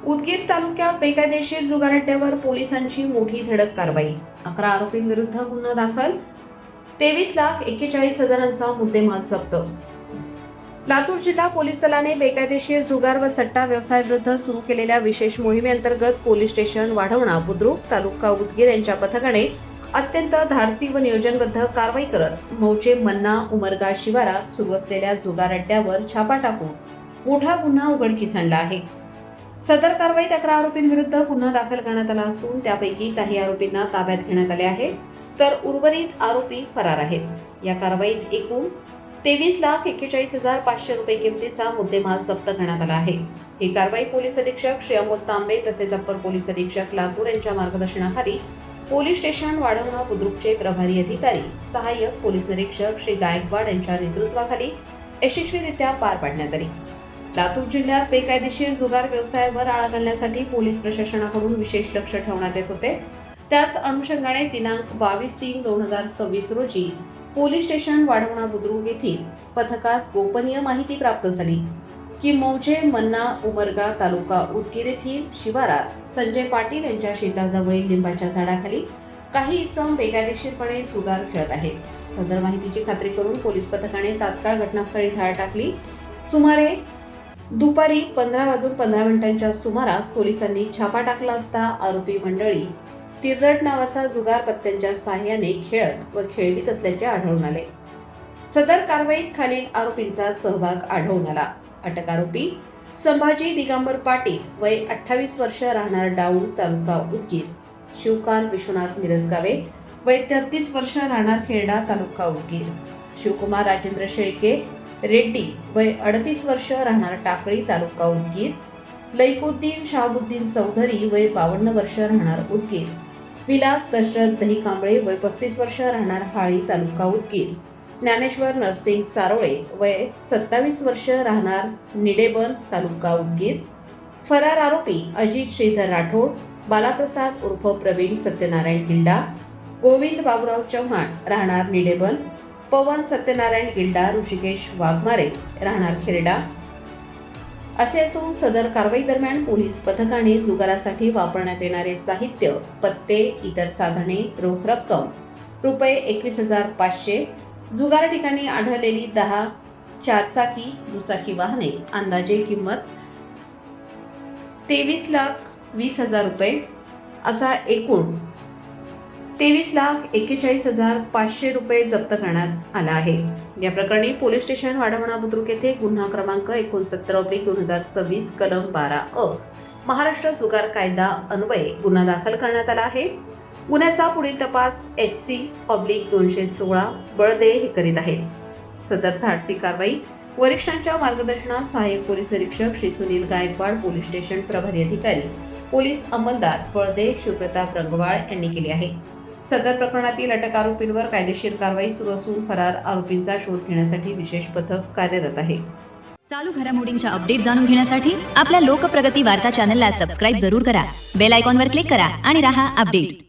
उदगीर तालुक्यात बेकायदेशीर जुगार अड्ड्यावर पोलिसांची मोठी धडक कारवाई. 11 आरोपींविरुद्ध गुन्हा दाखल. 23,41,000चा मुद्देमाल जप्त. लातूर जिल्हा पोलीस दलाने बेकायदेशीर जुगार व सट्टा व्यवसायाविरुद्ध सुरू केलेल्या विशेष मोहिमेअंतर्गत पोलीस स्टेशन वाढवणा, बुद्रुक, तालुका उदगीर यांच्या पथकाने अत्यंत धाडसी व नियोजनबद्ध कारवाई करत मौजे मन्ना उमरगा शिवारात सुरू असलेल्या जुगार अड्ड्यावर छापा टाकून मोठा गुन्हा उघडकीस आणला आहे. सदर कारवाईत 11 आरोपींविरुद्ध गुन्हा दाखल करण्यात आला असून त्यापैकी काही आरोपींना ताब्यात घेण्यात आले आहे, तर उर्वरित आरोपी फरार आहेत. या कारवाईत एकूण 23,41,500 रुपये किमतीचा मुद्देमाल जप्त करण्यात आला आहे. ही कारवाई पोलीस अधीक्षक श्री अमोल तांबे तसेच अप्पर पोलीस अधीक्षक लातूर यांच्या मार्गदर्शनाखाली पोलीस स्टेशन वाढवणा बुद्रुकचे प्रभारी अधिकारी सहाय्यक पोलीस निरीक्षक श्री गायकवाड यांच्या नेतृत्वाखाली यशस्वीरित्या पार पाडण्यात आली. लातूर जिल्ह्यात बेकायदेशीर जुगार व्यवसायावर आळा घालण्यासाठी पोलीस प्रशासनाकडून विशेष लक्ष ठेवण्यात येत होते. त्याच अनुषंगाने दिनांक 22/3/2026 रोजी पोलीस स्टेशन वाढवणा बुद्रुक येथील पथकास गोपनीय माहिती प्राप्त झाली की मौजे मन्ना उमरगा तालुका उदगीर येथील शिवारात संजय पाटील यांच्या शेताजवळील लिंबाच्या झाडाखाली काही इसम बेकायदेशीरपणे जुगार खेळत आहेत. सदर माहितीची खात्री करून पोलीस पथकाने तात्काळ घटनास्थळी धाड टाकली. सुमारे दुपारी 15:15 सुमारास पोलिसांनी छापा टाकला असता आरोपी मंडळी तिरट नावाचा जुगार पत्त्यांच्या साहाय्याने खेळत व खेळवीत असल्याचे आढळून आले. सदर कारवाईत खालील आरोपींचा सहभाग आढळून आला. अटक आरोपी संभाजी दिगंबर पाटील, वय 28 वर्ष, राहणार डाऊळ, तालुका उदगीर. शिवकांत विश्वनाथ मिरजगावे, वय 33 वर्ष, राहणार खेरडा, तालुका उदगीर. शिवकुमार राजेंद्र शेळके रेड्डी, वय 38 वर्ष, राहणार टाकळी, तालुका उदगीर. लईकुद्दीन शाहबुद्दीन चौधरी, वय 52 वर्ष, राहणार उदगीर. विलास दशरथ दही कांबळे, वय 35 वर्ष, राहणार हाळी, तालुका उदगीर. ज्ञानेश्वर नरसिंग सारोळे, वय 27 वर्ष, राहणार निडेबन, तालुका उदगीर. फरार आरोपी अजित श्रीधर राठोड, बालाप्रसाद उर्फ प्रवीण सत्यनारायण गिल्डा, गोविंद बाबुराव चव्हाण, राहणार निडेबन. पवन सत्यनारायण गिल्डा, ऋषिकेश वाघमारे, राहणार खेरडा असे असून सदर कारवाई दरम्यान पोलीस पथकाने जुगारासाठी वापरण्यात येणारे साहित्य, पत्ते, इतर साधने, रोख रक्कम रुपये 21,500, जुगार ठिकाणी आढळलेली 10 चारचाकी दुचाकी वाहने, अंदाजे किंमत 23,20,000 रुपये असा एकूण 23,41,500 रुपये जप्त करण्यात आला आहे. या प्रकरणी पोलीस स्टेशन वाढवणा बुद्रुक येथे गुन्हा क्रमांक 69/2026 कलम 12 महाराष्ट्र जुगार कायदा अन्वये गुन्हा दाखल करण्यात आला आहे. गुन्ह्याचा पुढील तपास HC/216 बळदे हे करीत आहेत. सदर धाडसी कारवाई वरिष्ठांच्या मार्गदर्शनात सहाय्यक पोलीस निरीक्षक श्री सुनील गायकवाड, पोलीस स्टेशन प्रभारी अधिकारी पोलीस अंमलदार बळदे शिवप्रताप रंगवाळ यांनी केली आहे. सदर प्रकरणातील अटक आरोपींवर कायदेशीर कारवाई सुरू असून फरार आरोपींचा शोध घेण्यासाठी विशेष पथक कार्यरत आहे. चालू घडामोडींच्या अपडेट जाणून घेण्यासाठी आपल्या लोकप्रगती वार्ता चॅनलला सबस्क्राईब जरूर करा. बेल आयकॉनवर क्लिक करा आणि रहा अपडेट.